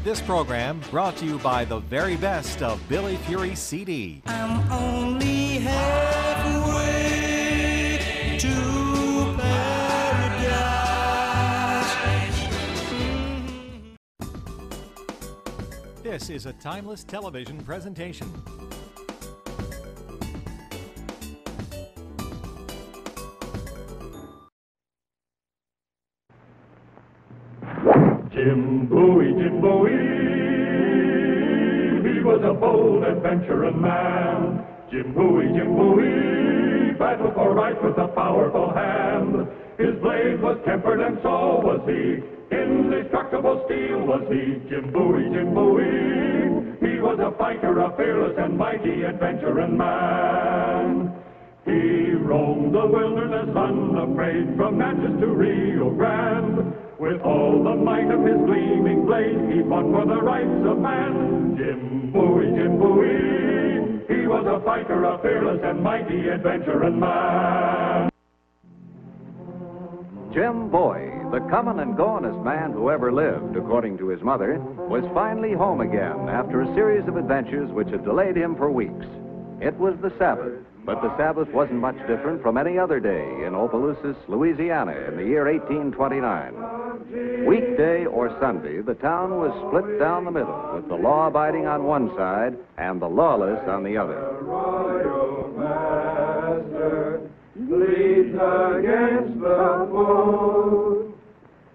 This program brought to you by the very best of Billy Fury CD. I'm only halfway to paradise. This is a timeless television presentation. Jim Bowie, Jim Bowie, he was a bold adventuring man. Jim Bowie, battled for right with a powerful hand. His blade was tempered and so was he, indestructible steel was he. Jim Bowie, he was a fighter, a fearless and mighty adventuring man. He roamed the wilderness unafraid, from Natchez to Rio Grande. With all the might of his gleaming blade, he fought for the rights of man. Jim Bowie, he was a fighter, a fearless and mighty adventuring man. Jim Bowie, the coming and goingest man who ever lived, according to his mother, was finally home again after a series of adventures which had delayed him for weeks. It was the Sabbath, but the Sabbath wasn't much different from any other day in Opelousas, Louisiana, in the year 1829. Weekday or Sunday, the town was split down the middle, with the law-abiding on one side and the lawless on the other. Royal master leads against the foe,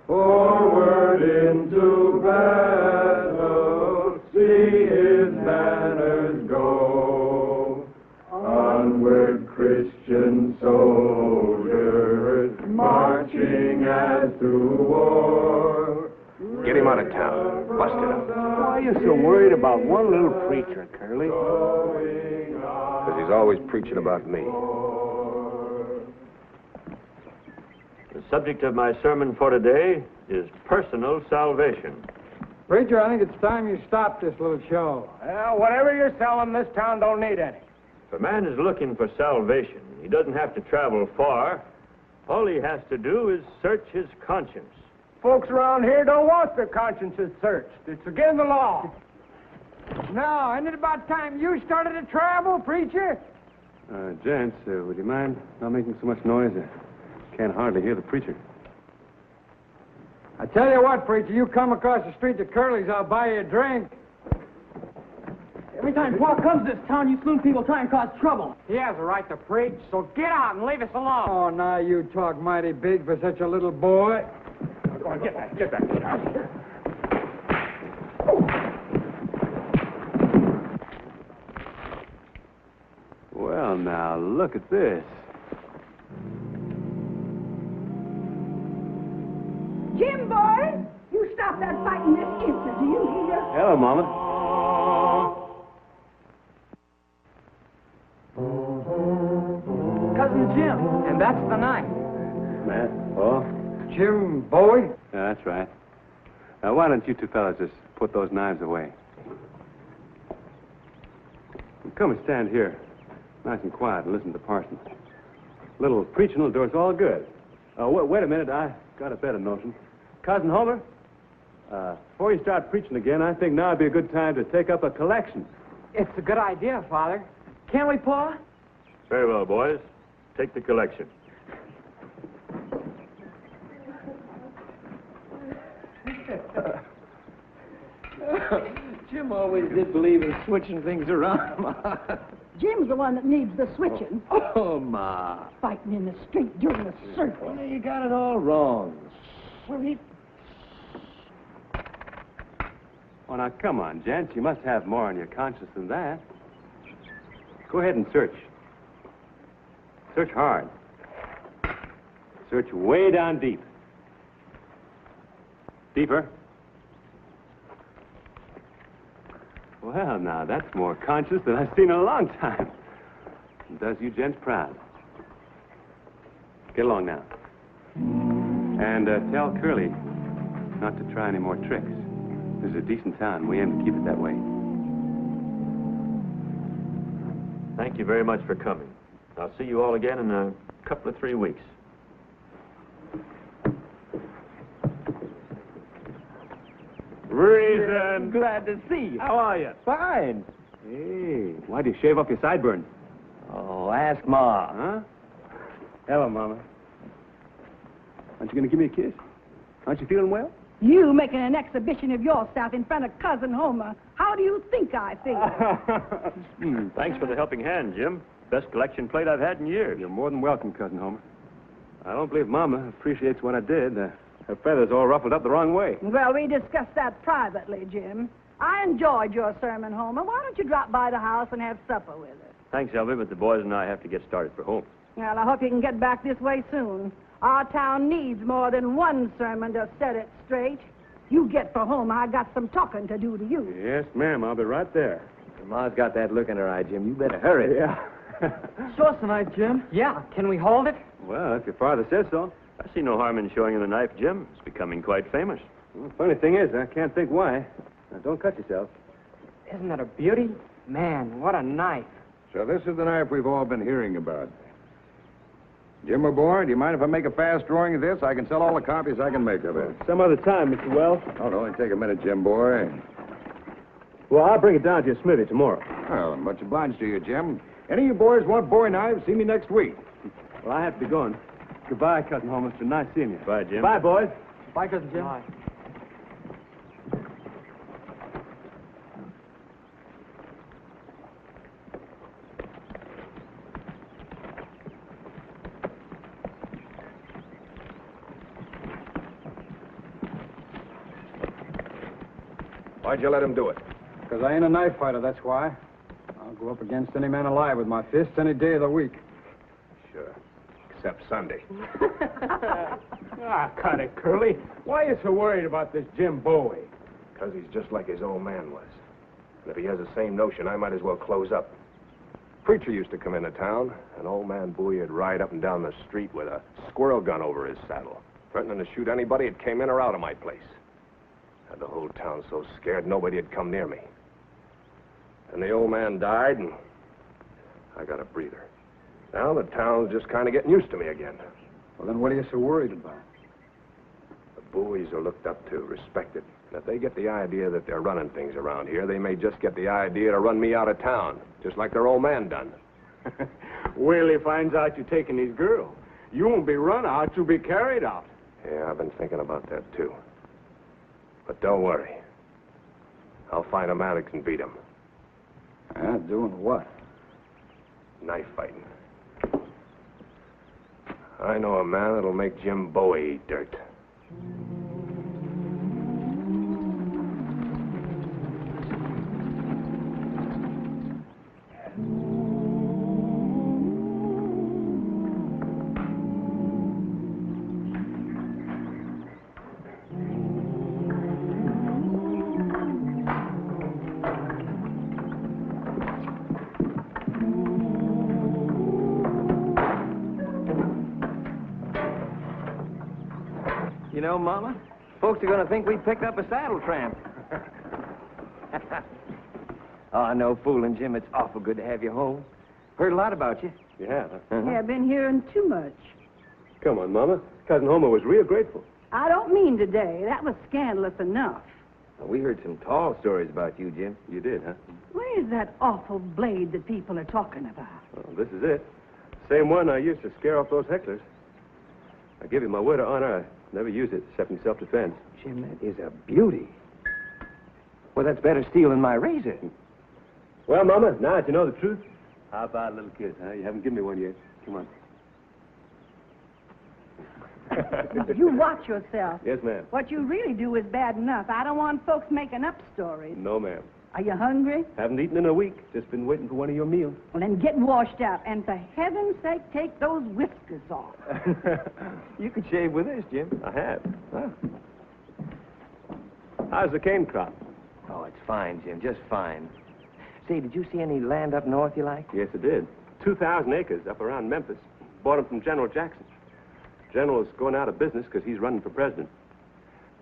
forward into battle, see his banners go. Onward, Christian soldiers, marching as to war. Get him out of town. Bust it up. Why are you so worried about one little preacher, Curly? Because he's always preaching about me. The subject of my sermon for today is personal salvation. Preacher, I think it's time you stopped this little show. Well, whatever you're selling, this town don't need any. If a man is looking for salvation, he doesn't have to travel far. All he has to do is search his conscience. Folks around here don't want their consciences searched. It's against the law. Now, isn't it about time you started to travel, preacher? Gents, would you mind not making so much noise? I can't hardly hear the preacher. I tell you what, preacher, you come across the street to Curly's, I'll buy you a drink. Every time Pa comes to this town, you saloon people try and cause trouble. He has a right to preach, so get out and leave us alone. Oh, now you talk mighty big for such a little boy. Go on, get back. Well, now, look at this. Jim, boy, you stop that fighting this instant, do you hear? Hello, Mama. Cousin Jim, and that's the knife. Matt, Paul. Jim Bowie? Yeah, that's right. Now, why don't you two fellas just put those knives away? Come and stand here, nice and quiet, and listen to Parson. Little preaching will do us all good. Wait a minute, I got a better notion. Cousin Homer, before you start preaching again, I think now would be a good time to take up a collection. It's a good idea, Father. Can't we, Pa? Very well, boys. Take the collection. Jim always did believe in switching things around, Ma. Jim's the one that needs the switching. Oh, Ma. Fighting in the street during the service. You got it all wrong. Sweet. Oh, now, come on, gents. You must have more on your conscience than that. Go ahead and search. Search hard. Search way down deep. Deeper. Well, now, that's more conscience than I've seen in a long time. It does you gents proud. Get along now. And tell Curly not to try any more tricks. This is a decent town. We aim to keep it that way. Thank you very much for coming. I'll see you all again in a couple of 3 weeks. Reason. Glad to see you. How are you? Fine. Hey, why do you shave off your sideburns? Oh, ask Ma. Huh? Hello, Mama. Aren't you going to give me a kiss? Aren't you feeling well? You making an exhibition of yourself in front of Cousin Homer. How do you think I feel? Thanks for the helping hand, Jim. Best collection plate I've had in years. You're more than welcome, Cousin Homer. I don't believe Mama appreciates what I did. Her feathers all ruffled up the wrong way. Well, we discussed that privately, Jim. I enjoyed your sermon, Homer. Why don't you drop by the house and have supper with us? Thanks, Elvie, but the boys and I have to get started for home. Well, I hope you can get back this way soon. Our town needs more than one sermon to set it straight. You get for home. I got some talking to do to you. Yes, ma'am. I'll be right there. Ma's got that look in her eye, Jim. You better hurry. Yeah. Show us the knife, Jim. Yeah. Can we hold it? Well, if your father says so. I see no harm in showing him the knife, Jim. It's becoming quite famous. Well, funny thing is, I can't think why. Now, don't cut yourself. Isn't that a beauty? Man, what a knife. So this is the knife we've all been hearing about. Jim, my boy, do you mind if I make a fast drawing of this? I can sell all the copies I can make of it. Some other time, Mr. Wells. Oh, no, only take a minute, Jim, boy. Well, I'll bring it down to your smithy tomorrow. Well, I'm much obliged to you, Jim. Any of you boys want boy knives, see me next week. Well, I have to be going. Goodbye, Cousin Homer. It's been nice seeing you. Bye, Jim. Bye, boys. Bye, Cousin Jim. Bye. Why'd you let him do it? Because I ain't a knife fighter, that's why. I'll go up against any man alive with my fists any day of the week. Sure. Except Sunday. Cut it, Curly. Why are you so worried about this Jim Bowie? Because he's just like his old man was. And if he has the same notion, I might as well close up. Preacher used to come into town, and old man Bowie would ride up and down the street with a squirrel gun over his saddle, threatening to shoot anybody that came in or out of my place. Had the whole town so scared nobody had come near me. And the old man died, and I got a breather. Now the town's just kind of getting used to me again. Well, then what are you so worried about? The Bowies are looked up to, respected. And if they get the idea that they're running things around here, they may just get the idea to run me out of town, just like their old man done. Wait till he finds out you're taking his girl. You won't be run out, you'll be carried out. Yeah, I've been thinking about that, too. But don't worry. I'll find a man who can beat him. Yeah, doing what? Knife fighting. I know a man that'll make Jim Bowie eat dirt. You know, Mama, folks are going to think we picked up a saddle tramp. Oh, no fooling, Jim. It's awful good to have you home. Heard a lot about you. You have, huh? Yeah, I've been hearing too much. Come on, Mama. Cousin Homer was real grateful. I don't mean today. That was scandalous enough. Well, we heard some tall stories about you, Jim. You did, huh? Where's that awful blade that people are talking about? Well, this is it. Same one I used to scare off those hecklers. I give you my word of honor, I never used it except in self-defense. Jim, that is a beauty. Well, that's better steel than my razor. Well, Mama, now that you know the truth, how about a little kiss, huh? You haven't given me one yet. Come on. You watch yourself. Yes, ma'am. What you really do is bad enough. I don't want folks making up stories. No, ma'am. Are you hungry? Haven't eaten in a week. Just been waiting for one of your meals. Well, then get washed out. And for heaven's sake, take those whiskers off. You could shave with us, Jim. I have. Huh? How's the cane crop? Oh, it's fine, Jim. Just fine. Say, did you see any land up north you like? Yes, I did. 2,000 acres up around Memphis. Bought them from General Jackson. General's going out of business because he's running for president.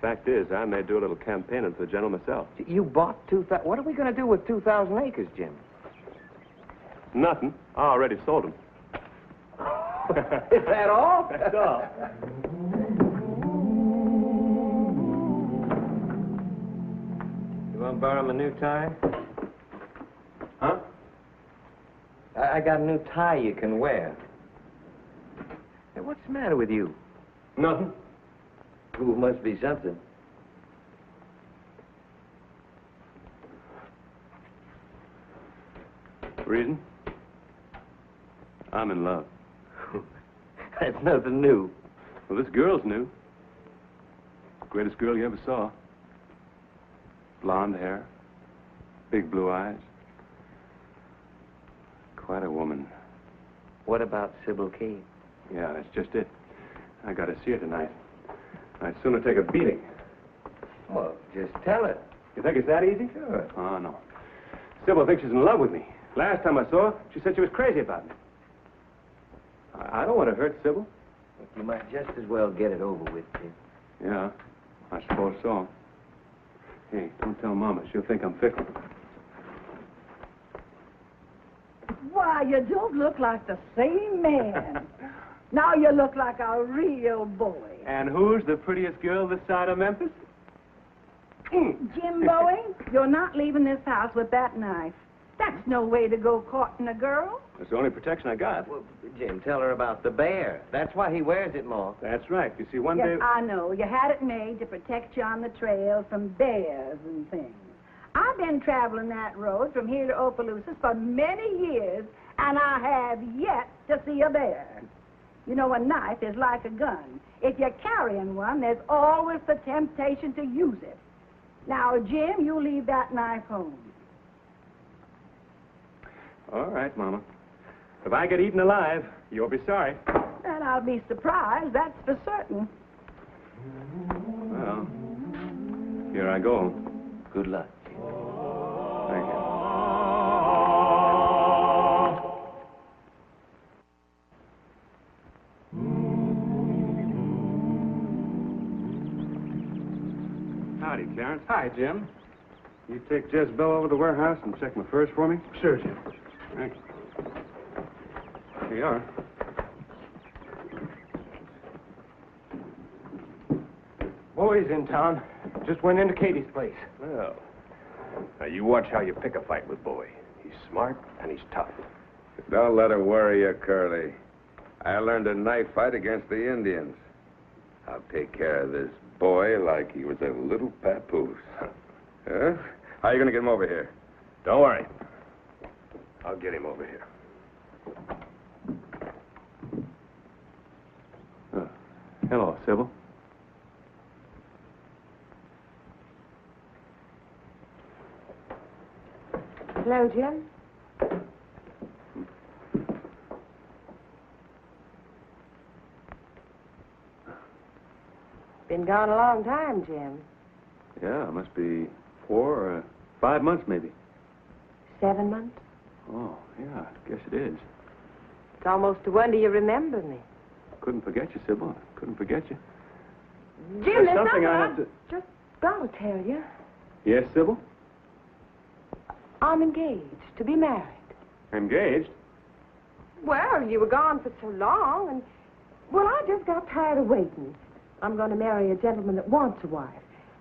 Fact is, I may do a little campaigning for the general myself. You bought 2,000... What are we going to do with 2,000 acres, Jim? Nothing. I already sold them. Is that all? That's all. Want to borrow my new tie? Huh? I got a new tie you can wear. Hey, what's the matter with you? Nothing. Ooh, must be something. Reason? I'm in love. That's nothing new. Well, this girl's new. Greatest girl you ever saw. Blonde hair, big blue eyes. Quite a woman. What about Sybil Kate? Yeah, that's just it. I gotta see her tonight. I'd sooner take a beating. Well, just tell her. You think it's that easy? Sure. Oh, no. Sybil thinks she's in love with me. Last time I saw her, she said she was crazy about me. I don't want to hurt Sybil. You might just as well get it over with, Jim. Yeah, I suppose so. Hey, don't tell Mama. She'll think I'm fickle. Why, you don't look like the same man. Now you look like a real boy. And who's the prettiest girl this side of Memphis? Jim Bowie, you're not leaving this house with that knife. That's no way to go courting a girl. That's the only protection I got. Well, Jim, tell her about the bear. That's why he wears it more. That's right. You see, one Yes, day... I know. You had it made to protect you on the trail from bears and things. I've been traveling that road from here to Opelousas for many years, and I have yet to see a bear. You know, a knife is like a gun. If you're carrying one, there's always the temptation to use it. Now, Jim, you leave that knife home. All right, Mama. If I get eaten alive, you'll be sorry. And I'll be surprised, that's for certain. Well, here I go. Good luck. Thank you. Howdy, Clarence. Hi, Jim. You take Jezebel over to the warehouse and check my furs for me? Sure, Jim. Thank you. Here you are. Bowie's in town. Just went into Katie's place. Well, now you watch how you pick a fight with Bowie. He's smart and he's tough. Don't let it worry you, Curly. I learned a knife fight against the Indians. I'll take care of this boy like he was a little papoose. Huh? How are you going to get him over here? Don't worry. I'll get him over here. Hello, Sybil. Hello, Jim. Been gone a long time, Jim. Yeah, it must be 4 or 5 months, maybe. 7 months? Oh, yeah, I guess it is. It's almost a wonder you remember me. Couldn't forget you, Sybil. Couldn't forget you. Jim, there's something I have I've to... just got to tell you. Yes, Sybil? I'm engaged to be married. Engaged? Well, you were gone for so long, and... Well, I just got tired of waiting. I'm going to marry a gentleman that wants a wife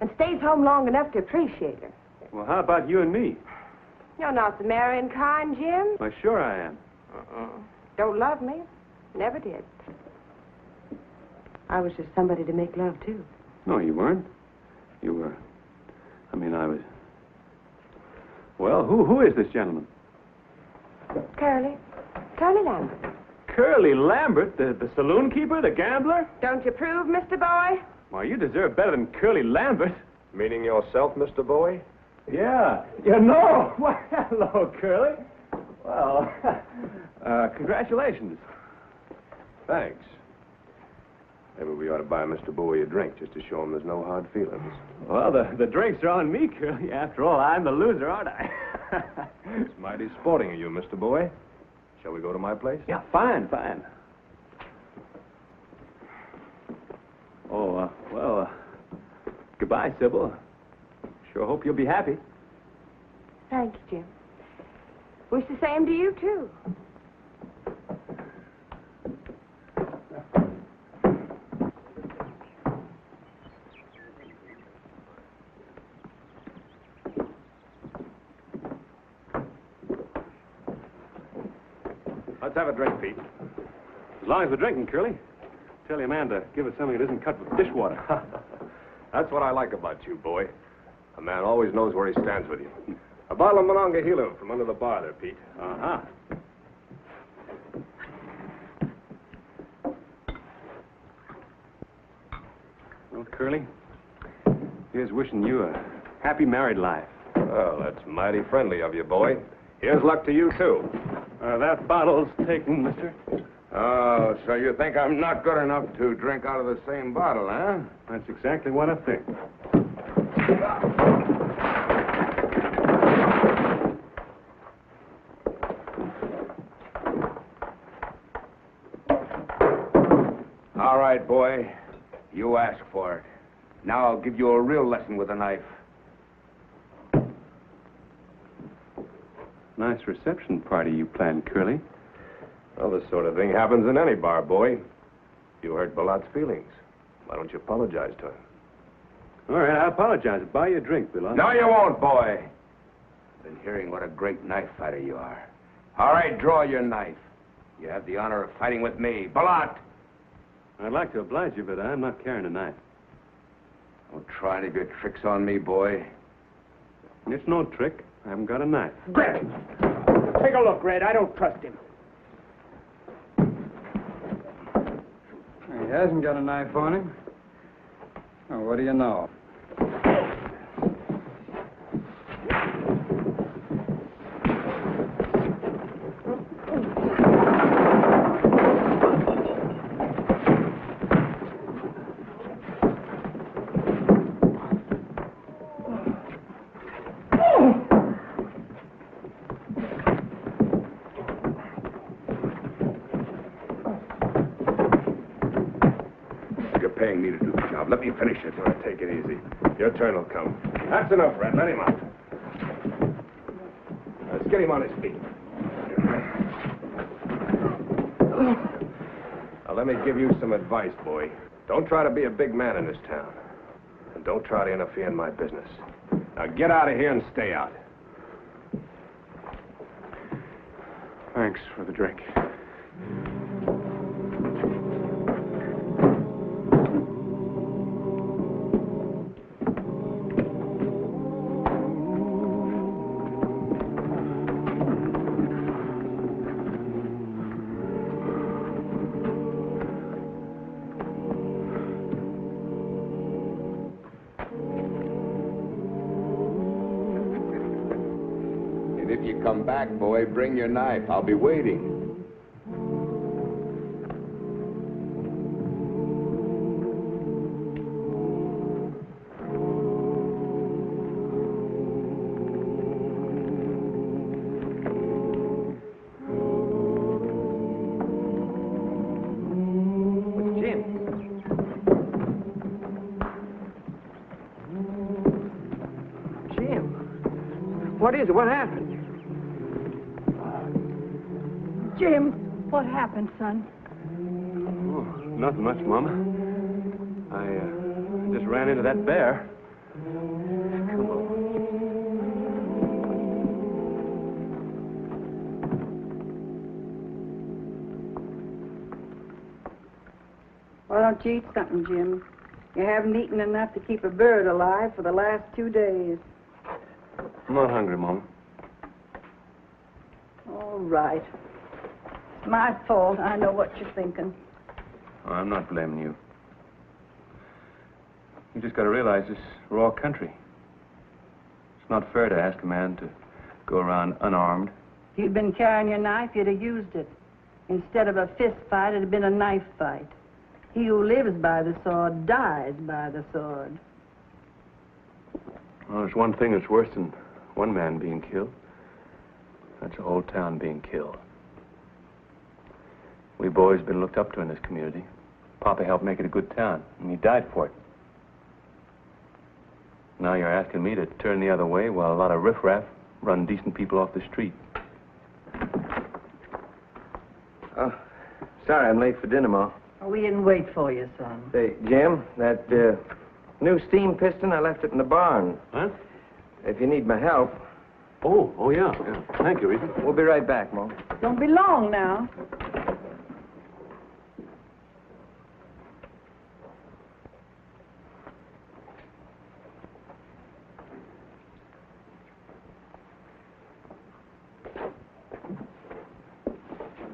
and stays home long enough to appreciate her. Well, how about you and me? You're not the marrying kind, Jim. Why, sure I am. Don't love me. Never did. I was just somebody to make love to. No, you weren't. You were... I mean, I was... Well, who is this gentleman? Curly Lambert. Curly Lambert, the saloon keeper, the gambler? Don't you approve, Mr. Bowie? Why, you deserve better than Curly Lambert. Meaning yourself, Mr. Bowie? Yeah. You know. Why, hello, Curly. Well, congratulations. Thanks. Maybe we ought to buy Mr. Bowie a drink just to show him there's no hard feelings. Well, the drinks are on me, Curly. After all, I'm the loser, aren't I? It's mighty sporting of you, Mr. Bowie. Shall we go to my place? Yeah, fine. Oh, well, goodbye, Sybil. Sure hope you'll be happy. Thank you, Jim. Wish the same to you, too. Let's have a drink, Pete. As long as we're drinking, Curly. Tell your man to give us something that isn't cut with dishwater. That's what I like about you, boy. A man always knows where he stands with you. A bottle of Monongahela from under the bar there, Pete. Uh-huh. Well, Curly, here's wishing you a happy married life. Well, that's mighty friendly of you, boy. Here's luck to you, too. That bottle's taken, mister. Oh, so you think I'm not good enough to drink out of the same bottle, huh? That's exactly what I think. All right, boy. You asked for it. Now I'll give you a real lesson with a knife. Nice reception party you planned, Curly. Well, this sort of thing happens in any bar, boy. You hurt Balot's feelings. Why don't you apologize to him? All right, I apologize. Buy you a drink, Bill. No, you won't, boy. I've been hearing what a great knife fighter you are. All right, draw your knife. You have the honor of fighting with me. Balot! I'd like to oblige you, but I'm not carrying a knife. Don't try any of your tricks on me, boy. It's no trick. I haven't got a knife. Red! Take a look, Red. I don't trust him. He hasn't got a knife on him. Oh, what do you know? Paying me to do the job. Let me finish it. All right, take it easy. Your turn will come. That's enough, Red. Let him out. Let's get him on his feet. Now, let me give you some advice, boy. Don't try to be a big man in this town. And don't try to interfere in my business. Now, get out of here and stay out. Thanks for the drink. If you come back, boy, bring your knife. I'll be waiting. What's Jim? Jim? What is it? What happened? Jim, what happened, son? Oh, nothing much, Mama. I just ran into that bear. Come on. Why don't you eat something, Jim? You haven't eaten enough to keep a bird alive for the last 2 days. I'm not hungry, Mama. All right. It's my fault. I know what you're thinking. Oh, I'm not blaming you. You just got to realize this raw country. It's not fair to ask a man to go around unarmed. If you'd been carrying your knife, you'd have used it. Instead of a fist fight, it'd have been a knife fight. He who lives by the sword dies by the sword. Well, there's one thing that's worse than one man being killed. That's a whole town being killed. We boys been looked up to in this community. Papa helped make it a good town, and he died for it. Now you're asking me to turn the other way while a lot of riffraff run decent people off the street. Oh, sorry I'm late for dinner, Ma. Oh, we didn't wait for you, son. Say, Jim, that new steam piston, I left it in the barn. Huh? If you need my help, Oh, yeah. Thank you, Reason. We'll be right back, Mo. Don't be long now.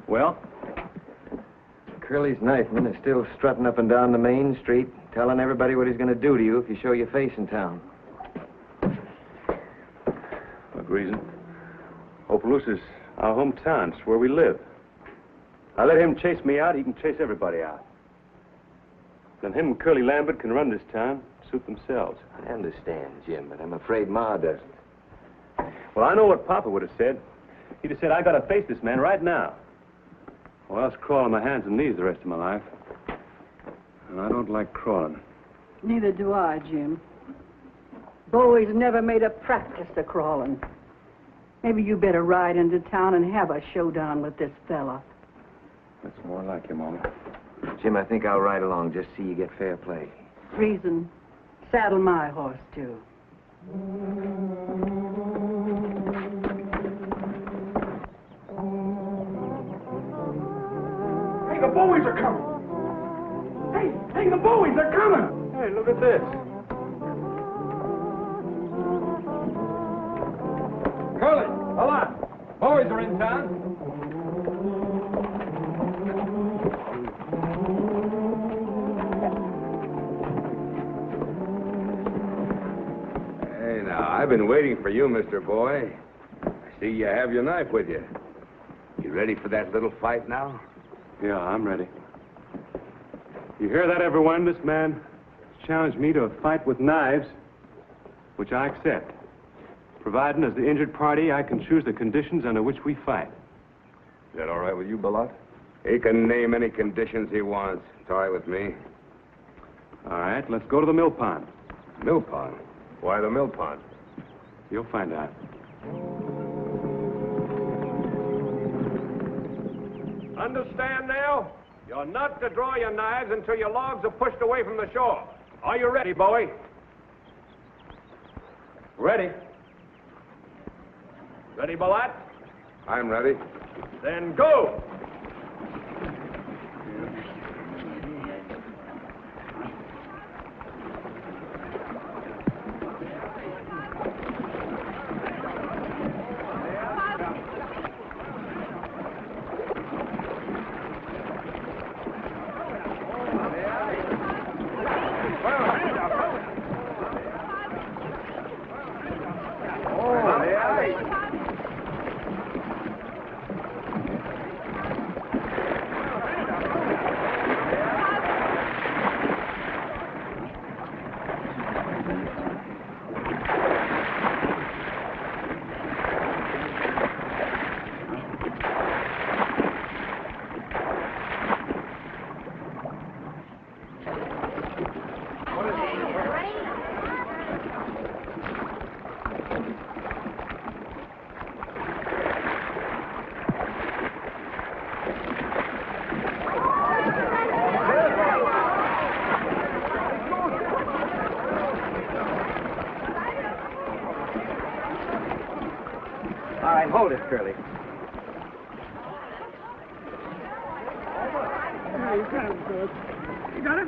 Well? Curly's knifeman is still strutting up and down the main street, telling everybody what he's going to do to you if you show your face in town. Look, Reason. Opelousa's our hometown. It's where we live. I let him chase me out, he can chase everybody out. Then him and Curly Lambert can run this town, suit themselves. I understand, Jim, but I'm afraid Ma doesn't. Well, I know what Papa would have said. He'd have said, I gotta face this man right now. Or else crawl on my hands and knees the rest of my life. And I don't like crawling. Neither do I, Jim. Bowie's never made a practice of crawling. Maybe you better ride into town and have a showdown with this fella. That's more like you, Mama. Jim, I think I'll ride along, just see you get fair play. Reason. Saddle my horse, too. Hey, the Bowies are coming! Hey, the Bowies are coming! Hey, look at this. Curly, hold on. Bowies are in town. Hey, now, I've been waiting for you, Mr. Boy. I see you have your knife with you. You ready for that little fight now? Yeah, I'm ready. You hear that, everyone? This man challenged me to a fight with knives, which I accept. Providing, as the injured party, I can choose the conditions under which we fight. Is that all right with you, Balot? He can name any conditions he wants. It's all right with me. All right, let's go to the mill pond. Mill pond? Why the mill pond? You'll find out. Understand now? You're not to draw your knives until your logs are pushed away from the shore. Are you ready, Bowie? Ready? Ready, Balot? I'm ready. Then go! All right, hold it, Curly. You got him, good. You got him?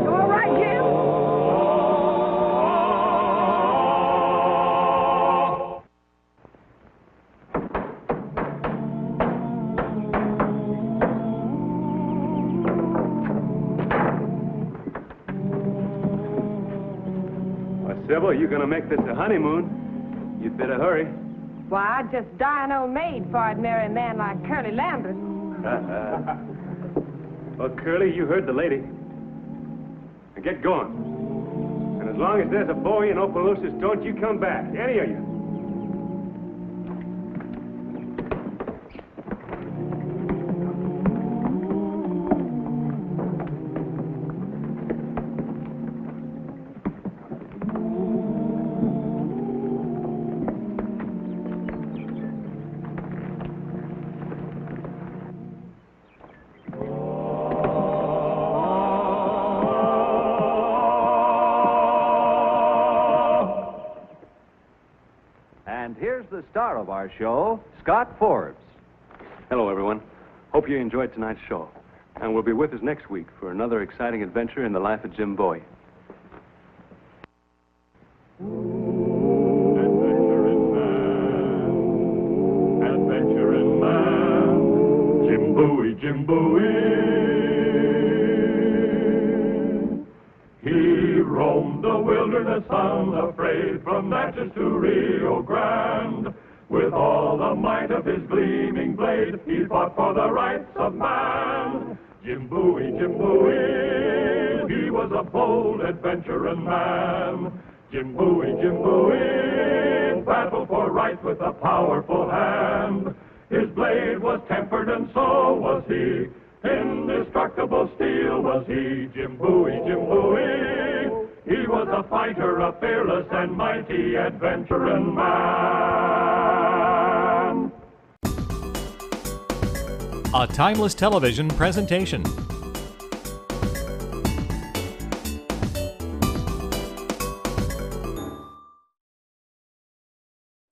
You all right, Jim? Sybil, you're gonna make this a honeymoon. You'd better hurry. Why, I'd just die an old maid before I'd marry a man like Curly Lambert. Well, Curly, you heard the lady. Now get going. And as long as there's a Bowie in Opelousas, don't you come back, any of you. star of our show, Scott Forbes. Hello, everyone. Hope you enjoyed tonight's show. And will be with us next week for another exciting adventure in the life of Jim Bowie. Adventuring man, Jim Bowie, Jim Bowie. He roamed the wilderness unafraid, from Natchez to Rio Grande. With all the might of his gleaming blade, he fought for the rights of man. Jim Bowie, Jim Bowie, he was a bold adventuring man. Jim Bowie, battled for right with a powerful hand. His blade was tempered and so was he. Indestructible steel was he. Jim Bowie, he was a fighter, a fearless and mighty adventuring man. A timeless television presentation.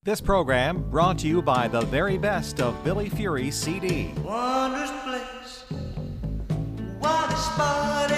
This program brought to you by the very best of Billy Fury CD. Wondrous place, what a spot